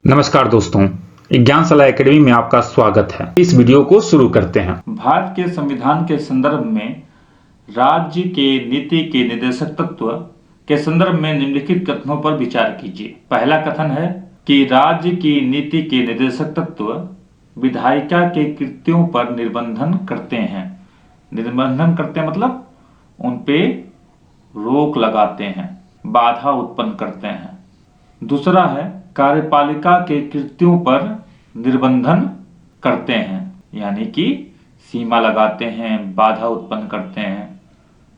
नमस्कार दोस्तों, ज्ञान सलाह एकेडमी में आपका स्वागत है। इस वीडियो को शुरू करते हैं। भारत के संविधान के संदर्भ में राज्य के नीति के निर्देशक तत्व के संदर्भ में निम्नलिखित कथनों पर विचार कीजिए। पहला कथन है कि राज्य की नीति के निर्देशक तत्व विधायिका के कृत्यों पर निर्बंधन करते हैं। निर्बंधन करते हैं मतलब उन पे रोक लगाते हैं, बाधा उत्पन्न करते हैं। दूसरा है कार्यपालिका के कृत्यों पर निर्बंधन करते हैं, यानी कि सीमा लगाते हैं, बाधा उत्पन्न करते हैं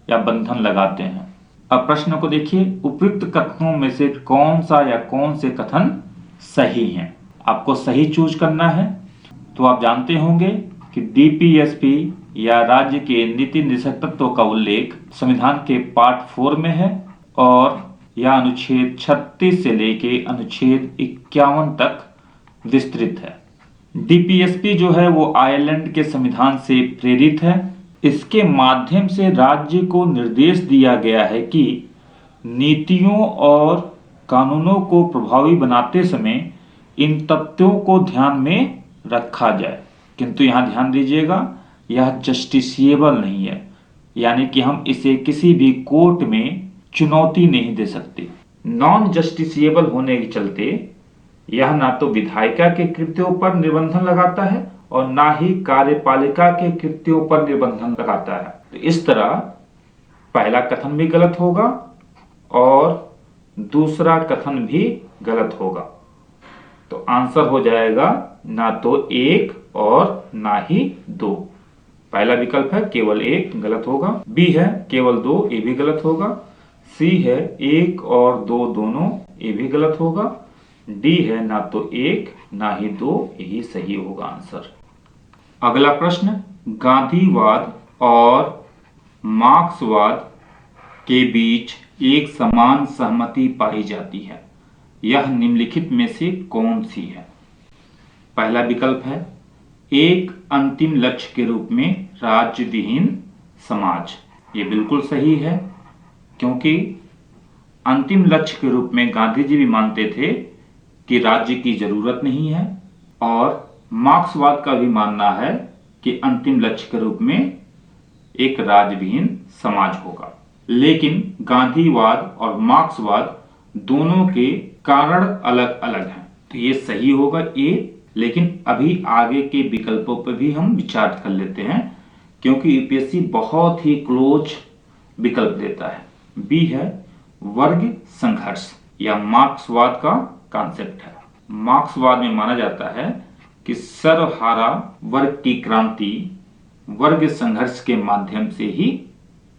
या बंधन लगाते हैं। अब प्रश्न को देखिए, उपयुक्त कथनों में से कौन सा या कौन से कथन सही हैं। आपको सही चूज करना है। तो आप जानते होंगे कि डीपीएसपी या राज्य के नीति निर्देशक तत्वों का उल्लेख संविधान के पार्ट 4 में है और यह अनुच्छेद 36 से लेके अनुच्छेद 51 तक विस्तृत है। डीपीएसपी जो है वो आयरलैंड के संविधान से प्रेरित है। इसके माध्यम से राज्य को निर्देश दिया गया है कि नीतियों और कानूनों को प्रभावी बनाते समय इन तथ्यों को ध्यान में रखा जाए। किंतु यहाँ ध्यान दीजिएगा, यह जस्टिसिएबल नहीं है, यानी कि हम इसे किसी भी कोर्ट में चुनौती नहीं दे सकते। नॉन जस्टिसिएबल होने के चलते यह ना तो विधायिका के कृत्यों पर निर्बंधन लगाता है और ना ही कार्यपालिका के कृत्यों पर निर्बंधन लगाता है। तो इस तरह पहला कथन भी गलत होगा और दूसरा कथन भी गलत होगा। तो आंसर हो जाएगा ना तो 1 और ना ही 2। पहला विकल्प है केवल 1 गलत होगा, बी है केवल 2 ये भी गलत होगा, सी है 1 और 2 दोनों ये भी गलत होगा, डी है ना तो 1 ना ही 2 यही सही होगा आंसर। अगला प्रश्न, गांधीवाद और मार्क्सवाद के बीच एक समान सहमति पाई जाती है, यह निम्नलिखित में से कौन सी है। पहला विकल्प है एक अंतिम लक्ष्य के रूप में राज्य विहीन समाज। ये बिल्कुल सही है, क्योंकि अंतिम लक्ष्य के रूप में गांधी जी भी मानते थे कि राज्य की जरूरत नहीं है और मार्क्सवाद का भी मानना है कि अंतिम लक्ष्य के रूप में एक राज्यविहीन समाज होगा। लेकिन गांधीवाद और मार्क्सवाद दोनों के कारण अलग अलग हैं, तो ये सही होगा ए। लेकिन अभी आगे के विकल्पों पर भी हम विचार कर लेते हैं, क्योंकि यूपीएससी बहुत ही क्लोज विकल्प देता है। बी है वर्ग संघर्ष या मार्क्सवाद का कॉन्सेप्ट है। मार्क्सवाद में माना जाता है कि सर्वहारा वर्ग की क्रांति वर्ग संघर्ष के माध्यम से ही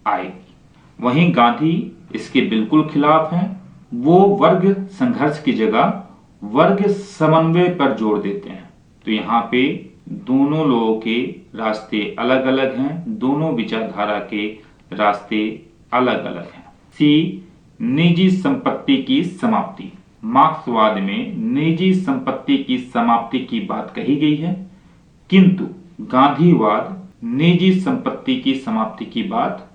आएगी। वहीं गांधी इसके बिल्कुल खिलाफ हैं। वो वर्ग संघर्ष की जगह वर्ग समन्वय पर जोर देते हैं। तो यहाँ पे दोनों लोगों के रास्ते अलग अलग हैं, दोनों विचारधारा के रास्ते अलग अलग हैं। सी निजी संपत्ति की समाप्ति। मार्क्सवाद में निजी संपत्ति की समाप्ति की बात कही गई है, किंतु गांधीवाद निजी संपत्ति की समाप्ति की बात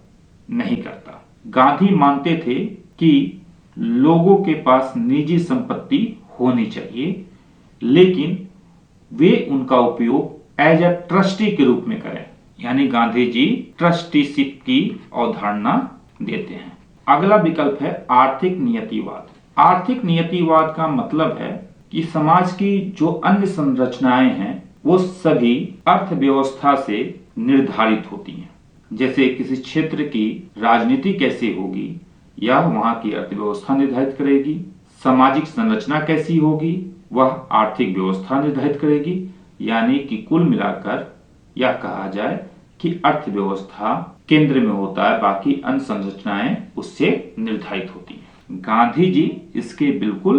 नहीं करता। गांधी मानते थे कि लोगों के पास निजी संपत्ति होनी चाहिए, लेकिन वे उनका उपयोग एज अ ट्रस्टी के रूप में करें, यानी गांधी जी ट्रस्टीशिप की अवधारणा देते हैं। अगला विकल्प है आर्थिक नियतिवाद। आर्थिक नियतिवाद का मतलब है कि समाज की जो अन्य संरचनाएं हैं वो सभी अर्थव्यवस्था से निर्धारित होती हैं। जैसे किसी क्षेत्र की राजनीति कैसे होगी या वहां की अर्थव्यवस्था निर्धारित करेगी, सामाजिक संरचना कैसी होगी वह आर्थिक व्यवस्था निर्धारित करेगी। यानी कि कुल मिलाकर यह कहा जाए कि अर्थव्यवस्था केंद्र में होता है, बाकी अन्य संरचनाएं उससे निर्धारित होती हैं। गांधी जी इसके बिल्कुल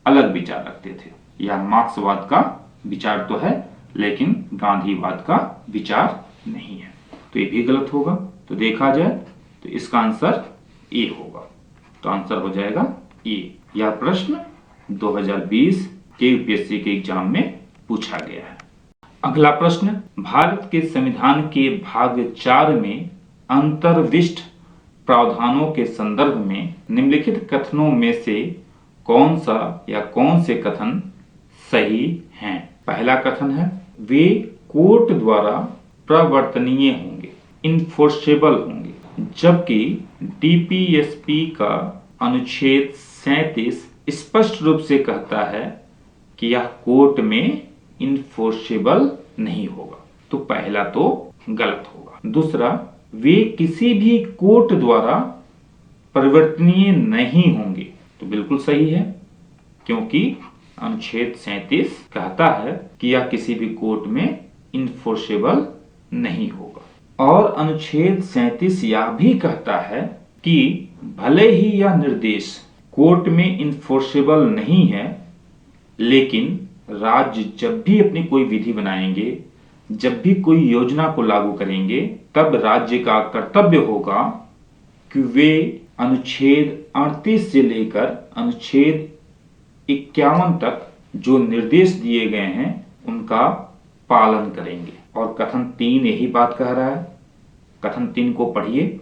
अलग विचार रखते थे। यह मार्क्सवाद का विचार तो है, लेकिन गांधीवाद का विचार नहीं है, तो ये भी गलत होगा। तो देखा जाए तो इसका आंसर ए होगा। तो आंसर हो जाएगा ए। यह प्रश्न 2020 के यूपीएससी के एग्जाम में पूछा गया है। अगला प्रश्न, भारत के संविधान के भाग 4 में अंतर्विष्ट प्रावधानों के संदर्भ में निम्नलिखित कथनों में से कौन सा या कौन से कथन सही हैं। पहला कथन है वे कोर्ट द्वारा प्रवर्तनीय होंगे, इन्फोर्सेबल होंगे, जबकि डीपीएसपी का अनुच्छेद 37 स्पष्ट रूप से कहता है कि यह कोर्ट में इन्फोर्सेबल नहीं होगा। तो पहला तो गलत होगा। दूसरा, वे किसी भी कोर्ट द्वारा परिवर्तनीय नहीं होंगे, तो बिल्कुल सही है, क्योंकि अनुच्छेद 37 कहता है कि यह किसी भी कोर्ट में इन्फोर्सेबल नहीं होगा। और अनुच्छेद 37 यह भी कहता है कि भले ही यह निर्देश कोर्ट में इन्फोर्सेबल नहीं है, लेकिन राज्य जब भी अपनी कोई विधि बनाएंगे, जब भी कोई योजना को लागू करेंगे, तब राज्य का कर्तव्य होगा कि वे अनुच्छेद 38 से लेकर अनुच्छेद 51 तक जो निर्देश दिए गए हैं उनका पालन करेंगे। और कथन 3 यही बात कह रहा है। कथन 3 को पढ़िए।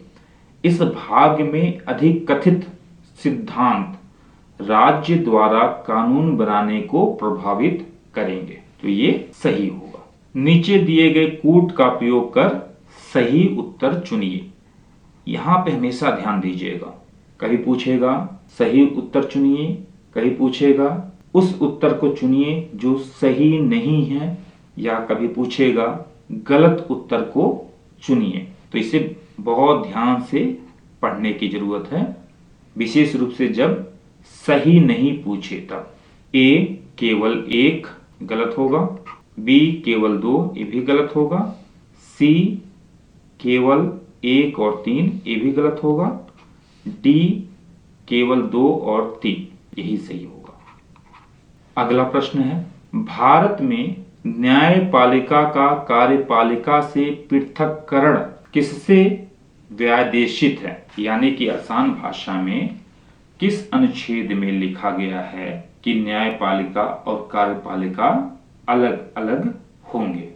इस भाग में अधिक कथित सिद्धांत राज्य द्वारा कानून बनाने को प्रभावित करेंगे, तो ये सही होगा। नीचे दिए गए कूट का प्रयोग कर सही उत्तर चुनिए। यहां पे हमेशा ध्यान दीजिएगा, कभी पूछेगा सही उत्तर चुनिए, कभी पूछेगा उस उत्तर को चुनिए जो सही नहीं है, या कभी पूछेगा गलत उत्तर को चुनिए। तो इसे बहुत ध्यान से पढ़ने की जरूरत है, विशेष रूप से जब सही नहीं पूछे तब। ए केवल 1 गलत होगा, बी केवल 2 ये भी गलत होगा, सी केवल 1 और 3 ये भी गलत होगा, डी केवल 2 और 3 यही सही होगा। अगला प्रश्न है, भारत में न्यायपालिका का कार्यपालिका से पृथक्करण किससे व्यादेशित है? यानी कि आसान भाषा में किस अनुच्छेद में लिखा गया है कि न्यायपालिका और कार्यपालिका अलग अलग होंगे?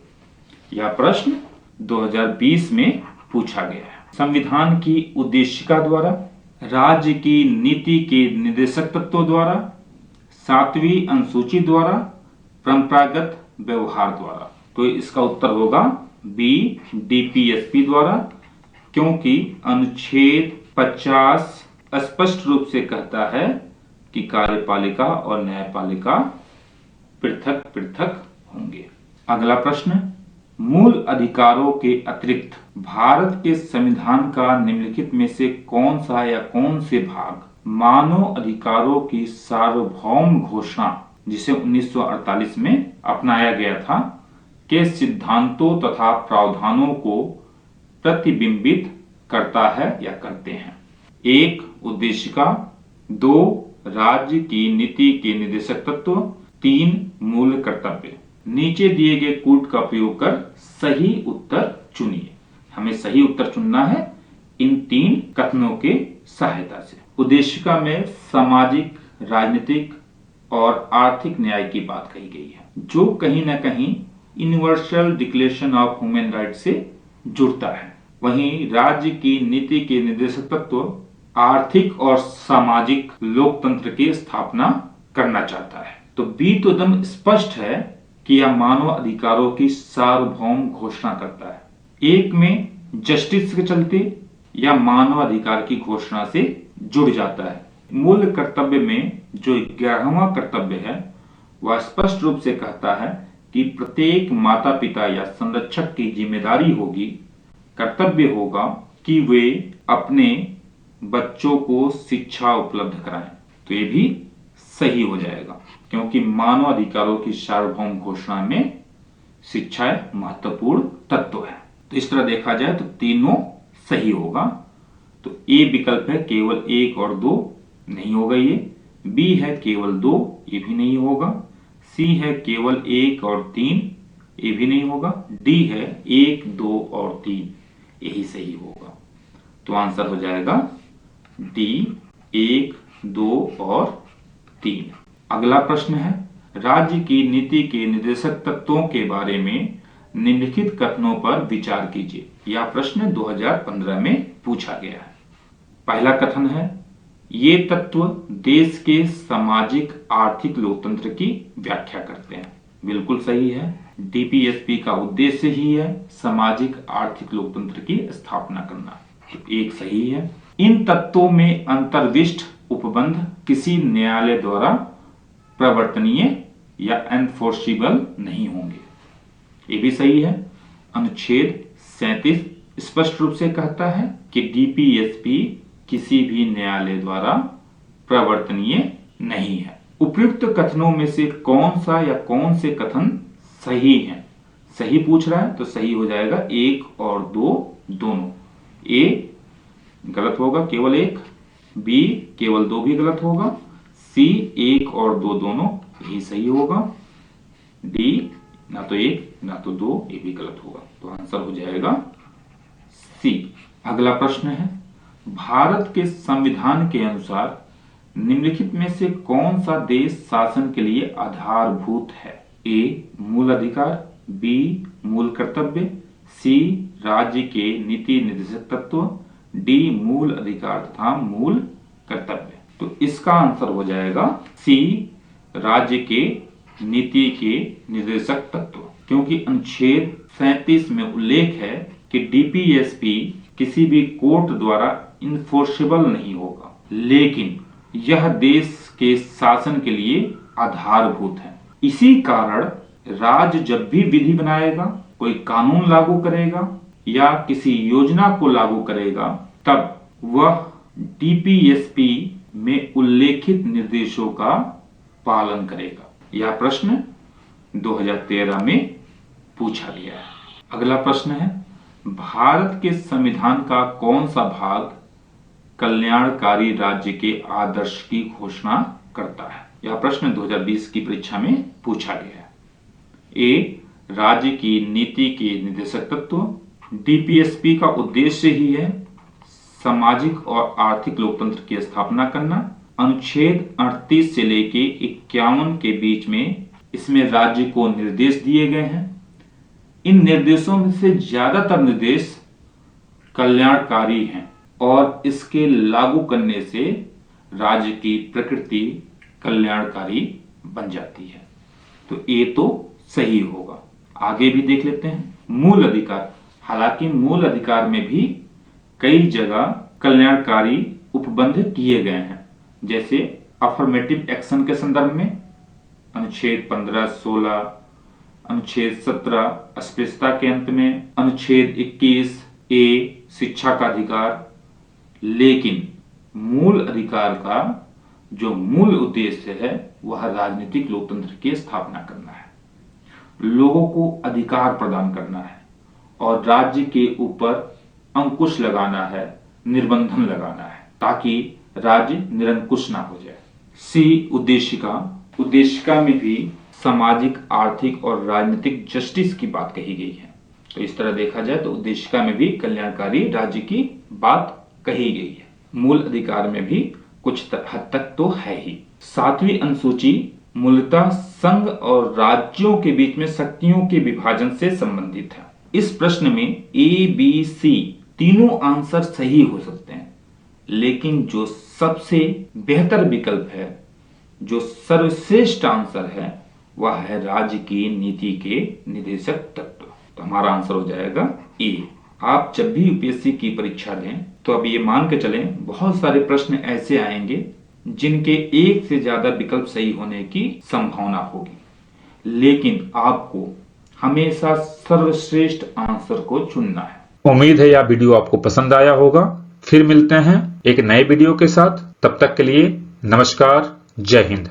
यह प्रश्न 2020 में पूछा गया है। संविधान की उद्देशिका द्वारा, राज्य की नीति के निर्देशक तत्वों द्वारा, 7वीं अनुसूची द्वारा, परंपरागत व्यवहार द्वारा। तो इसका उत्तर होगा बी डीपीएसपी द्वारा, क्योंकि अनुच्छेद 50 स्पष्ट रूप से कहता है कि कार्यपालिका और न्यायपालिका पृथक पृथक होंगे। अगला प्रश्न, मूल अधिकारों के अतिरिक्त भारत के संविधान का निम्नलिखित में से कौन सा या कौन से भाग मानव अधिकारों की सार्वभौम घोषणा, जिसे 1948 में अपनाया गया था, के सिद्धांतों तथा प्रावधानों को प्रतिबिंबित करता है या करते हैं? 1 उद्देशिका, 2 राज्य की नीति के निर्देशक तत्व, 3 मूल कर्तव्य। नीचे दिए गए कूट का प्रयोग कर सही उत्तर चुनिए। हमें सही उत्तर चुनना है इन 3 कथनों के सहायता से। उद्देशिका में सामाजिक, राजनीतिक और आर्थिक न्याय की बात कही गई है, जो कहीं ना कहीं universal declaration of human right से जुड़ता है। वहीं राज्य की नीति के निर्देशक तत्व आर्थिक और सामाजिक लोकतंत्र की स्थापना करना चाहता है। तो बी तो एकदम स्पष्ट है कि यह मानव अधिकारों की सार्वभौम घोषणा करता है। 1 में जस्टिस के चलते या मानव अधिकार की घोषणा से जुड़ जाता है। मूल कर्तव्य में जो 11वां कर्तव्य है वह स्पष्ट रूप से कहता है कि प्रत्येक माता पिता या संरक्षक की जिम्मेदारी होगी, कर्तव्य होगा कि वे अपने बच्चों को शिक्षा उपलब्ध कराएं। तो ये भी सही हो जाएगा, क्योंकि मानव अधिकारों की सार्वभौम घोषणा में शिक्षा महत्वपूर्ण तत्व है। तो इस तरह देखा जाए तो तीनों सही होगा। तो ए विकल्प है केवल 1 और 2 नहीं होगा, ये बी है केवल 2 ये भी नहीं होगा, सी है केवल 1 और 3 ये भी नहीं होगा, डी है 1, 2 और 3 यही सही होगा। तो आंसर हो जाएगा डी 1, 2 और 3। अगला प्रश्न है, राज्य की नीति के निर्देशक तत्वों के बारे में निम्नलिखित कथनों पर विचार कीजिए। यह प्रश्न 2015 में पूछा गया है। पहला कथन है, ये तत्व देश के सामाजिक आर्थिक लोकतंत्र की व्याख्या करते हैं। बिल्कुल सही है, डीपीएसपी का उद्देश्य ही है सामाजिक आर्थिक लोकतंत्र की स्थापना करना। तो एक सही है। इन तत्वों में अंतर्दिष्ट उपबंध किसी न्यायालय द्वारा प्रवर्तनीय या एनफोर्सिबल नहीं होंगे। ये भी सही है। अनुच्छेद 37 स्पष्ट रूप से कहता है कि डीपीएसपी किसी भी न्यायालय द्वारा प्रवर्तनीय नहीं है। उपयुक्त कथनों में से कौन सा या कौन से कथन सही हैं? सही पूछ रहा है तो सही हो जाएगा 1 और 2 दोनों। ए गलत होगा केवल 1, बी केवल 2 भी गलत होगा, सी 1 और 2 दोनों यही सही होगा, डी ना तो 1 ना तो 2 ये भी गलत होगा। तो आंसर हो जाएगा सी। अगला प्रश्न है, भारत के संविधान के अनुसार निम्नलिखित में से कौन सा देश शासन के लिए आधारभूत है? ए मूल अधिकार, बी मूल कर्तव्य, सी राज्य के नीति निर्देशक तत्व, डी मूल अधिकार तथा मूल कर्तव्य। तो इसका आंसर हो जाएगा सी राज्य के नीति के निर्देशक तत्व, क्योंकि अनुच्छेद 37 में उल्लेख है कि डीपीएसपी किसी भी कोर्ट द्वारा इन्फोर्सेबल नहीं होगा, लेकिन यह देश के शासन के लिए आधारभूत है। इसी कारण राज्य जब भी विधि बनाएगा, कोई कानून लागू करेगा या किसी योजना को लागू करेगा, तब वह डीपीएसपी में उल्लेखित निर्देशों का पालन करेगा। यह प्रश्न 2013 में पूछा गया है। अगला प्रश्न है, भारत के संविधान का कौन सा भाग कल्याणकारी राज्य के आदर्श की घोषणा करता है? यह प्रश्न 2020 की परीक्षा में पूछा गया है। ए राज्य की नीति के निर्देशक तत्व, डीपीएसपी का उद्देश्य ही है सामाजिक और आर्थिक लोकतंत्र की स्थापना करना। अनुच्छेद 38 से लेके 51 के बीच में इसमें राज्य को निर्देश दिए गए हैं। इन निर्देशों में से ज्यादातर निर्देश कल्याणकारी हैं और इसके लागू करने से राज्य की प्रकृति कल्याणकारी बन जाती है। तो ये तो सही होगा। आगे भी देख लेते हैं। मूल अधिकार, हालांकि मूल अधिकार में भी कई जगह कल्याणकारी उपबंध किए गए हैं, जैसे अफर्मेटिव एक्शन के संदर्भ में अनुच्छेद 15, 16, अनुच्छेद 17 अस्पृश्यता के अंत में, अनुच्छेद 21 ए शिक्षा का अधिकार। लेकिन मूल अधिकार का जो मूल उद्देश्य है वह राजनीतिक लोकतंत्र की स्थापना करना है, लोगों को अधिकार प्रदान करना है और राज्य के ऊपर अंकुश लगाना है, निर्बंधन लगाना है, ताकि राज्य निरंकुश ना हो जाए। सी उद्देशिका में भी सामाजिक, आर्थिक और राजनीतिक जस्टिस की बात कही गई है। तो इस तरह देखा जाए तो उद्देशिका में भी कल्याणकारी राज्य की बात कही गई है। मूल अधिकार में भी कुछ हद तक तो है ही। 7वीं अनुसूची मूलतः संघ और राज्यों के बीच में शक्तियों के विभाजन से संबंधित है। इस प्रश्न में ए, बी, सी तीनों आंसर सही हो सकते हैं, लेकिन जो सबसे बेहतर विकल्प है, जो सर्वश्रेष्ठ आंसर है, वह है राज्य की नीति के निर्देशक तत्व। तो हमारा आंसर हो जाएगा ए। आप जब भी यूपीएससी की परीक्षा दें तो अब ये मान के चलें बहुत सारे प्रश्न ऐसे आएंगे जिनके एक से ज्यादा विकल्प सही होने की संभावना होगी, लेकिन आपको हमेशा सर्वश्रेष्ठ आंसर को चुनना है। उम्मीद है यह वीडियो आपको पसंद आया होगा। फिर मिलते हैं एक नए वीडियो के साथ। तब तक के लिए नमस्कार, जय हिंद।